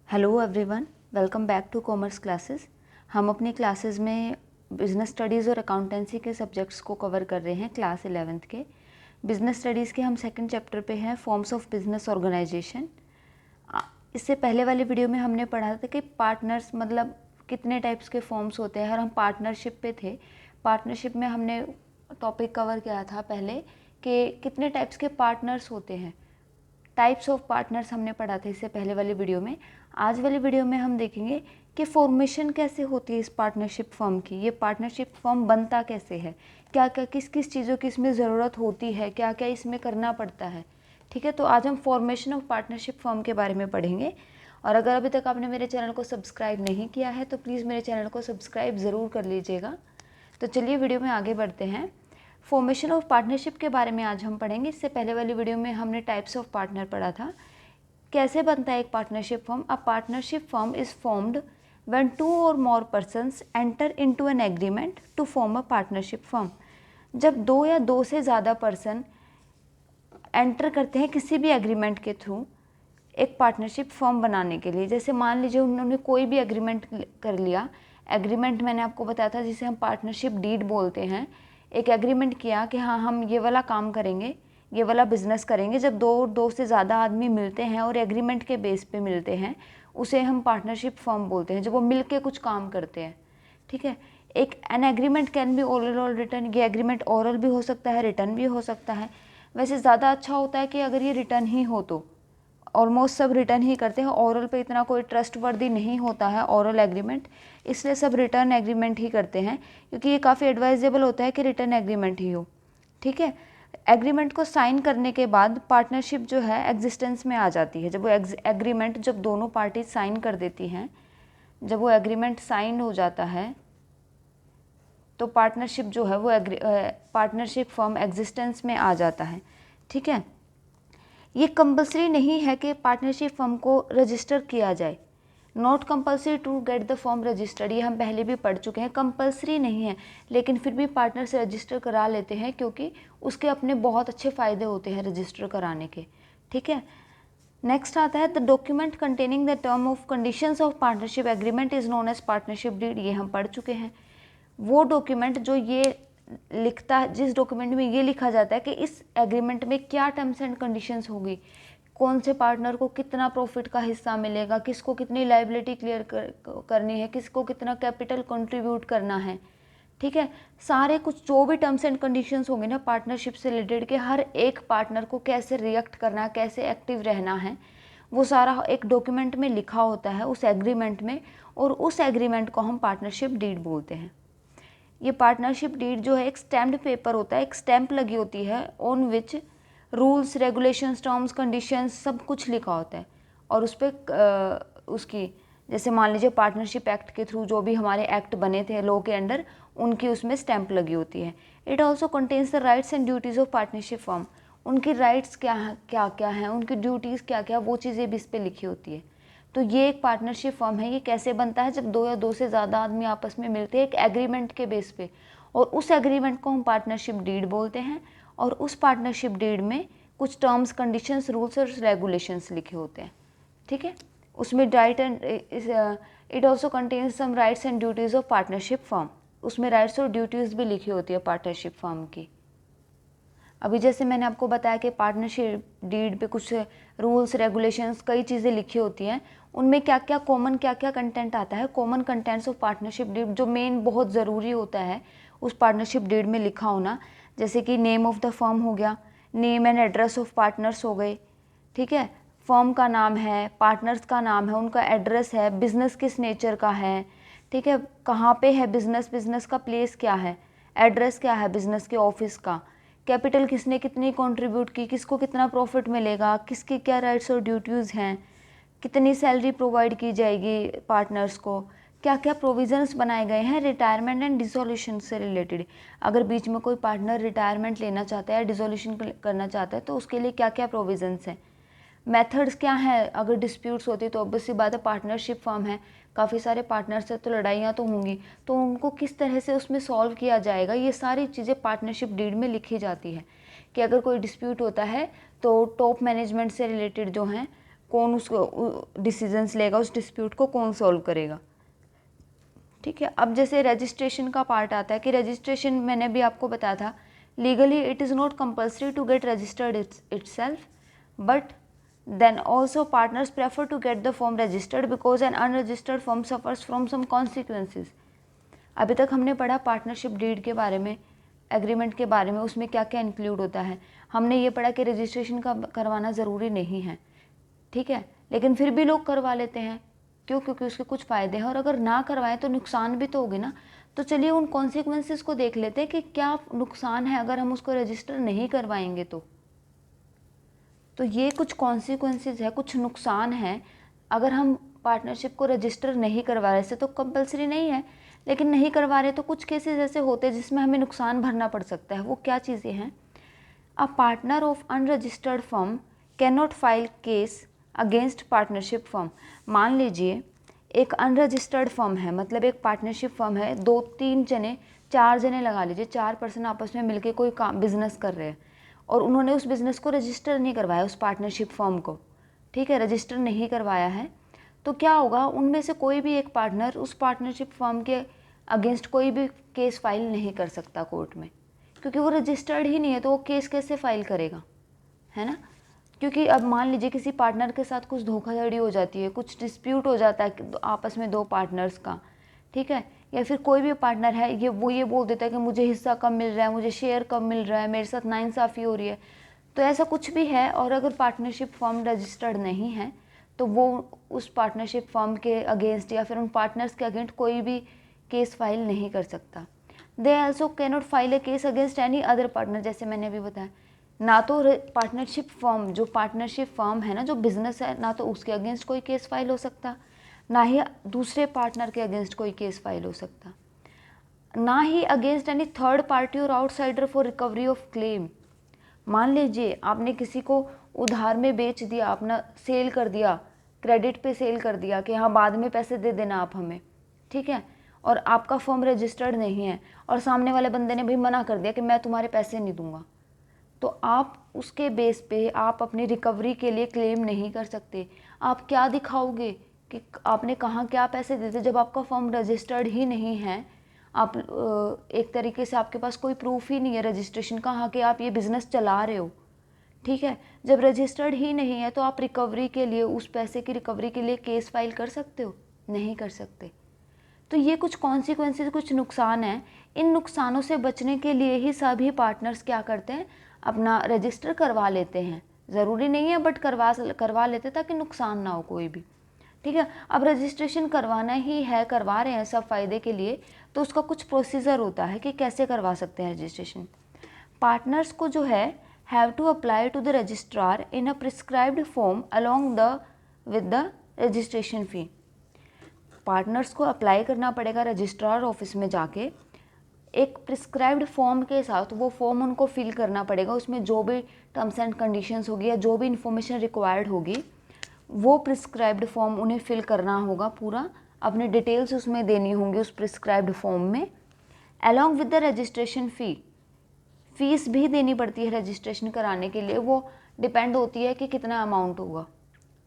Hello everyone, welcome back to commerce classes. हम अपनी classes में बिज़नेस स्टडीज़ और अकाउंटेंसी के सब्जेक्ट्स को कवर कर रहे हैं क्लास 11th के। बिज़नेस स्टडीज़ के हम सेकंड चैप्टर पे हैं फॉर्म्स ऑफ बिज़नेस ऑर्गेनाइजेशन। इससे पहले वाली वीडियो में हमने पढ़ा था कि पार्टनर्स मतलब कितने टाइप्स के फॉर्म्स होते हैं और हम पार्टनरशिप पे थे। पार्टनरशिप में हमने टॉपिक कवर किया था पहले कि कितने टाइप्स के पार्टनर्स होते हैं। टाइप्स ऑफ पार्टनर्स हमने पढ़ा था इससे पहले वाली वीडियो में। आज वाली वीडियो में हम देखेंगे कि फॉर्मेशन कैसे होती है इस पार्टनरशिप फर्म की, ये पार्टनरशिप फर्म बनता कैसे है, क्या क्या किस किस चीज़ों की इसमें ज़रूरत होती है, क्या क्या इसमें करना पड़ता है। ठीक है, तो आज हम फॉर्मेशन ऑफ पार्टनरशिप फर्म के बारे में पढ़ेंगे। और अगर अभी तक आपने मेरे चैनल को सब्सक्राइब नहीं किया है तो प्लीज़ मेरे चैनल को सब्सक्राइब ज़रूर कर लीजिएगा। तो चलिए वीडियो में आगे बढ़ते हैं। फॉर्मेशन ऑफ पार्टनरशिप के बारे में आज हम पढ़ेंगे। इससे पहले वाली वीडियो में हमने टाइप्स ऑफ पार्टनर पढ़ा था। कैसे बनता है एक partnership firm. A partnership firm is formed when 2 और more persons enter into an agreement to form a partnership firm. जब 2 या 2 से ज़्यादा पर्सन एंटर करते हैं किसी भी एग्रीमेंट के थ्रू एक पार्टनरशिप फर्म बनाने के लिए। जैसे मान लीजिए उन्होंने कोई भी एग्रीमेंट कर लिया। एग्रीमेंट मैंने आपको बताया था जिसे हम पार्टनरशिप डीड बोलते हैं। एक एग्रीमेंट किया कि हाँ हम ये वाला काम करेंगे, ये वाला बिजनेस करेंगे। जब दो से ज़्यादा आदमी मिलते हैं और एग्रीमेंट के बेस पे मिलते हैं उसे हम पार्टनरशिप फर्म बोलते हैं, जब वो मिल के कुछ काम करते हैं। ठीक है, एक an agreement can be oral और रिटर्न। ये एग्रीमेंट ओरल भी हो सकता है, रिटर्न भी हो सकता है। वैसे ज़्यादा अच्छा होता है कि अगर ये रिटर्न ही हो, तो ऑलमोस्ट सब रिटर्न ही करते हैं। ओरल पे इतना कोई ट्रस्ट वर्दी नहीं होता है ओरल एग्रीमेंट, इसलिए सब रिटर्न एग्रीमेंट ही करते हैं, क्योंकि ये काफ़ी एडवाइजेबल होता है कि रिटर्न एग्रीमेंट ही हो। ठीक है, एग्रीमेंट को साइन करने के बाद पार्टनरशिप जो है एग्जिस्टेंस में आ जाती है। जब वो एग्रीमेंट जब दोनों पार्टी साइन कर देती हैं, जब वो एग्रीमेंट साइन हो जाता है तो पार्टनरशिप जो है वो पार्टनरशिप फर्म एग्जिस्टेंस में आ जाता है। ठीक है, ये कंपलसरी नहीं है कि पार्टनरशिप फर्म को रजिस्टर किया जाए। Not compulsory to get the form registered, ये हम पहले भी पढ़ चुके हैं। कंपलसरी नहीं है, लेकिन फिर भी पार्टनर से रजिस्टर करा लेते हैं क्योंकि उसके अपने बहुत अच्छे फ़ायदे होते हैं रजिस्टर कराने के। ठीक है, नेक्स्ट आता है the document containing the term of conditions of partnership agreement is known as partnership deed, ये हम पढ़ चुके हैं। वो डॉक्यूमेंट जो ये लिखता है, जिस डॉक्यूमेंट में ये लिखा जाता है कि इस एग्रीमेंट में क्या टर्म्स एंड कंडीशंस होगी, कौन से पार्टनर को कितना प्रॉफिट का हिस्सा मिलेगा, किसको कितनी लायबिलिटी क्लियर करनी है, किसको कितना कैपिटल कंट्रीब्यूट करना है। ठीक है, सारे कुछ जो भी टर्म्स एंड कंडीशंस होंगे ना पार्टनरशिप से रिलेटेड के, हर एक पार्टनर को कैसे रिएक्ट करना है, कैसे एक्टिव रहना है, वो सारा एक डॉक्यूमेंट में लिखा होता है उस एग्रीमेंट में, और उस एग्रीमेंट को हम पार्टनरशिप डीड बोलते हैं। ये पार्टनरशिप डीड जो है एक स्टैम्प्ड पेपर होता है, एक स्टैम्प लगी होती है on which rules regulations terms conditions सब कुछ लिखा होता है। और उस पर उसकी जैसे मान लीजिए पार्टनरशिप एक्ट के थ्रू जो भी हमारे एक्ट बने थे लॉ के अंडर, उनकी उसमें स्टैम्प लगी होती है। It also contains the rights and duties of partnership firm, उनकी राइट्स क्या हैं, उनकी ड्यूटीज़ क्या क्या, वो चीज़ें भी इस पर लिखी होती है। तो ये एक पार्टनरशिप फर्म है। ये कैसे बनता है, जब 2 या 2 से ज़्यादा आदमी आपस में मिलते हैं एक एग्रीमेंट के बेस पे, और उस एग्रीमेंट को हम पार्टनरशिप डीड बोलते हैं। और उस पार्टनरशिप डीड में कुछ टर्म्स कंडीशंस रूल्स और रेगुलेशंस लिखे होते हैं। ठीक है, उसमें right and it also contains some rights and duties of partnership firm, उसमें राइट्स और ड्यूटीज़ भी लिखी होती है पार्टनरशिप फर्म की। अभी जैसे मैंने आपको बताया कि पार्टनरशिप डीड पे कुछ रूल्स रेगुलेशंस कई चीज़ें लिखी होती हैं, उनमें क्या क्या कंटेंट आता है। Common contents of partnership deed जो मेन बहुत ज़रूरी होता है उस पार्टनरशिप डीड में लिखा होना, जैसे कि नेम ऑफ द फर्म हो गया, name and address of partners हो गए। ठीक है, फर्म का नाम है, पार्टनर्स का नाम है, उनका एड्रेस है, बिजनेस किस नेचर का है। ठीक है, कहाँ पे है बिजनेस, बिजनेस का प्लेस क्या है, एड्रेस क्या है बिजनेस के ऑफिस का, कैपिटल किसने कितनी कंट्रीब्यूट की, किसको कितना प्रॉफिट मिलेगा, किसकी क्या राइट्स और ड्यूटीज़ हैं, कितनी सैलरी प्रोवाइड की जाएगी पार्टनर्स को, क्या क्या प्रोविजंस बनाए गए हैं रिटायरमेंट एंड डिसोल्यूशन से रिलेटेड। अगर बीच में कोई पार्टनर रिटायरमेंट लेना चाहता है या डिसोल्यूशन करना चाहता है तो उसके लिए क्या क्या प्रोविजंस हैं। मेथड्स क्या हैं, अगर डिस्प्यूट्स होती तो ऑब्वियसली बात है पार्टनरशिप फर्म है, काफ़ी सारे पार्टनर्स हैं तो लड़ाइयाँ तो होंगी, तो उनको किस तरह से उसमें सॉल्व किया जाएगा, ये सारी चीज़ें पार्टनरशिप डीड में लिखी जाती है। कि अगर कोई डिस्प्यूट होता है तो टॉप मैनेजमेंट से रिलेटेड जो हैं कौन उसको डिसीजंस लेगा, उस डिस्प्यूट को कौन सॉल्व करेगा। ठीक है, अब जैसे रजिस्ट्रेशन का पार्ट आता है कि रजिस्ट्रेशन मैंने भी आपको बताया था, legally it is not compulsory to get registered itself, but then also partners prefer to get the firm registered because an unregistered firm suffers from some consequences। अभी तक हमने पढ़ा पार्टनरशिप डीड के बारे में, एग्रीमेंट के बारे में, उसमें क्या क्या इंक्लूड होता है। हमने ये पढ़ा कि रजिस्ट्रेशन का करवाना ज़रूरी नहीं है, ठीक है, लेकिन फिर भी लोग करवा लेते हैं। क्यों? क्योंकि उसके कुछ फ़ायदे हैं, और अगर ना करवाएं तो नुकसान भी तो होगी ना। तो चलिए उन कॉन्सिक्वेंसेस को देख लेते हैं कि क्या नुकसान है अगर हम उसको रजिस्टर नहीं करवाएंगे। तो ये कुछ कॉन्सिक्वेंसेस है, कुछ नुकसान है अगर हम पार्टनरशिप को रजिस्टर नहीं करवा रहे। से तो कंपलसरी नहीं है, लेकिन नहीं करवा रहे तो कुछ केसेस ऐसे होते हैं जिसमें हमें नुकसान भरना पड़ सकता है। वो क्या चीज़ें हैं? A partner of unregistered firm can not file case against partnership firm. मान लीजिए एक अनरजिस्टर्ड फर्म है, मतलब एक पार्टनरशिप फर्म है, 2-3 जने, 4 जने लगा लीजिए, 4 पर्सन आपस में मिलकर कोई काम बिजनेस कर रहे हैं और उन्होंने उस बिज़नेस को रजिस्टर नहीं करवाया, उस पार्टनरशिप फर्म को, ठीक है, रजिस्टर नहीं करवाया है। तो क्या होगा, उनमें से कोई भी एक पार्टनर उस पार्टनरशिप फर्म के अगेंस्ट कोई भी केस फाइल नहीं कर सकता कोर्ट में, क्योंकि वो रजिस्टर्ड ही नहीं है। तो वो केस कैसे फाइल करेगा, है ना? क्योंकि अब मान लीजिए किसी पार्टनर के साथ कुछ धोखाधड़ी हो जाती है, कुछ डिस्प्यूट हो जाता है आपस में 2 पार्टनर्स का, ठीक है, या फिर कोई भी पार्टनर है ये बोल देता है कि मुझे हिस्सा कम मिल रहा है, मुझे शेयर कम मिल रहा है, मेरे साथ नाइंसाफ़ी हो रही है, तो ऐसा कुछ भी है, और अगर पार्टनरशिप फर्म रजिस्टर्ड नहीं है तो वो उस पार्टनरशिप फर्म के अगेंस्ट या फिर उन पार्टनर्स के अगेंस्ट कोई भी केस फाइल नहीं कर सकता। They also can not file A case against any other partner. जैसे मैंने अभी बताया, ना तो पार्टनरशिप फर्म, जो पार्टनरशिप फर्म है ना, जो बिजनेस है, ना तो उसके अगेंस्ट कोई केस फाइल हो सकता, ना ही दूसरे पार्टनर के अगेंस्ट कोई केस फाइल हो सकता, ना ही अगेंस्ट एनी थर्ड पार्टी और outsider for recovery of claim. मान लीजिए आपने किसी को उधार में बेच दिया, अपना सेल कर दिया, क्रेडिट पे सेल कर दिया कि हाँ बाद में पैसे दे देना आप हमें, ठीक है, और आपका फर्म रजिस्टर्ड नहीं है और सामने वाले बंदे ने भी मना कर दिया कि मैं तुम्हारे पैसे नहीं दूंगा, तो आप उसके बेस पे आप अपनी रिकवरी के लिए क्लेम नहीं कर सकते। आप क्या दिखाओगे कि आपने कहाँ क्या पैसे देते, जब आपका फर्म रजिस्टर्ड ही नहीं है। आप एक तरीके से आपके पास कोई प्रूफ ही नहीं है रजिस्ट्रेशन का, हाँ, कि आप ये बिज़नेस चला रहे हो, ठीक है। जब रजिस्टर्ड ही नहीं है तो आप रिकवरी के लिए, उस पैसे की रिकवरी के लिए केस फाइल कर सकते हो? नहीं कर सकते। तो ये कुछ कॉन्सिक्वेंसेस, कुछ नुकसान हैं। इन नुकसानों से बचने के लिए ही सभी पार्टनर्स क्या करते हैं, अपना रजिस्टर करवा लेते हैं। ज़रूरी नहीं है बट करवा लेते ताकि नुकसान ना हो कोई भी, ठीक है। अब रजिस्ट्रेशन करवाना ही है, करवा रहे हैं सब फ़ायदे के लिए, तो उसका कुछ प्रोसीजर होता है कि कैसे करवा सकते हैं रजिस्ट्रेशन। पार्टनर्स को जो है have to apply to the registrar in a prescribed form along with the registration fee. Partners को अप्लाई करना पड़ेगा रजिस्ट्रार ऑफिस में जाके, एक प्रिस्क्राइब्ड फॉर्म के साथ। वो फॉर्म उनको फिल करना पड़ेगा, उसमें जो भी टर्म्स एंड कंडीशंस होगी या जो भी इन्फॉर्मेशन रिक्वायर्ड होगी, वो प्रिस्क्राइब्ड फॉर्म उन्हें फिल करना होगा पूरा, अपने डिटेल्स उसमें देनी होंगी उस प्रिस्क्राइब्ड फॉर्म में, along with the registration fee. Fees भी देनी पड़ती है रजिस्ट्रेशन कराने के लिए, वो डिपेंड होती है कि कितना अमाउंट होगा,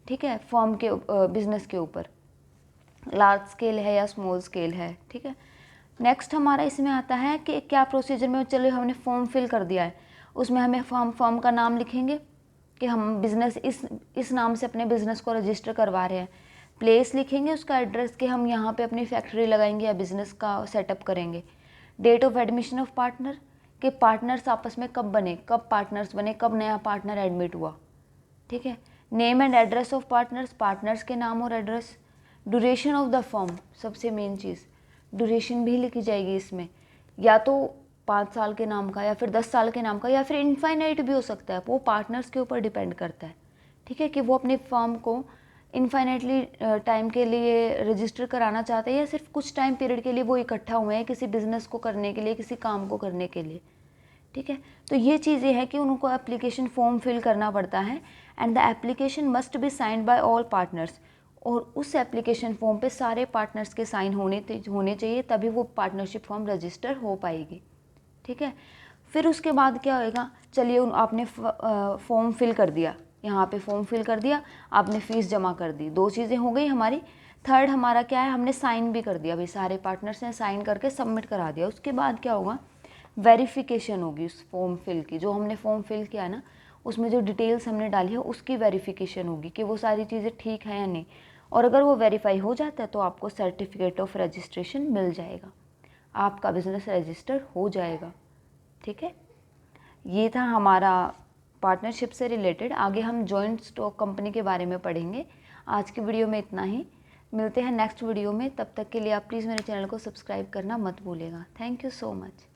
ठीक है, फॉर्म के बिजनेस के ऊपर, लार्ज स्केल है या स्मॉल स्केल है, ठीक है। नेक्स्ट हमारा इसमें आता है कि क्या प्रोसीजर में, चलो हमने फॉर्म फिल कर दिया है, उसमें हमें फॉर्म का नाम लिखेंगे कि हम बिज़नेस इस नाम से अपने बिज़नेस को रजिस्टर करवा रहे हैं। प्लेस लिखेंगे, उसका एड्रेस कि हम यहाँ पे अपनी फैक्ट्री लगाएंगे या बिज़नेस का सेटअप करेंगे। Date of admission of partner, कि पार्टनर्स आपस में कब बने, कब पार्टनर्स बने, कब नया पार्टनर एडमिट हुआ, ठीक है। Name and address of partners, partners के नाम और address. Duration of the form, सबसे मेन चीज़, ड्यूरेशन भी लिखी जाएगी इसमें, या तो 5 साल के नाम का या फिर 10 साल के नाम का, या फिर इनफाइनाइट भी हो सकता है, वो पार्टनर्स के ऊपर डिपेंड करता है, ठीक है, कि वो अपने फर्म को इनफाइनाइटली टाइम के लिए रजिस्टर कराना चाहते हैं या सिर्फ कुछ टाइम पीरियड के लिए वो इकट्ठा हुए हैं किसी बिज़नेस को करने के लिए, किसी काम को करने के लिए, ठीक है। तो ये चीज़ें हैं कि उनको एप्लीकेशन फॉर्म फिल करना पड़ता है, and the application must be signed by all partners, और उस एप्लीकेशन फॉर्म पे सारे पार्टनर्स के साइन होने चाहिए, तभी वो पार्टनरशिप फॉर्म रजिस्टर हो पाएगी, ठीक है। फिर उसके बाद क्या होएगा, चलिए आपने फॉर्म फिल कर दिया, यहाँ पे फॉर्म फिल कर दिया, आपने फ़ीस जमा कर दी, 2 चीज़ें हो गई हमारी। थर्ड हमारा क्या है, हमने साइन भी कर दिया, भाई सारे पार्टनर्स ने साइन करके सबमिट करा दिया। उसके बाद क्या होगा, वेरिफिकेशन होगी उस फॉर्म फिल की। जो हमने फॉर्म फिल किया ना, उसमें जो डिटेल्स हमने डाली है उसकी वेरिफिकेशन होगी कि वो सारी चीज़ें ठीक हैं या नहीं। और अगर वो वेरीफाई हो जाता है तो आपको सर्टिफिकेट ऑफ रजिस्ट्रेशन मिल जाएगा, आपका बिज़नेस रजिस्टर हो जाएगा। ठीक है, ये था हमारा पार्टनरशिप से रिलेटेड। आगे हम जॉइंट स्टॉक कंपनी के बारे में पढ़ेंगे। आज की वीडियो में इतना ही, मिलते हैं नेक्स्ट वीडियो में। तब तक के लिए आप प्लीज़ मेरे चैनल को सब्सक्राइब करना मत भूलिएगा। Thank you so much.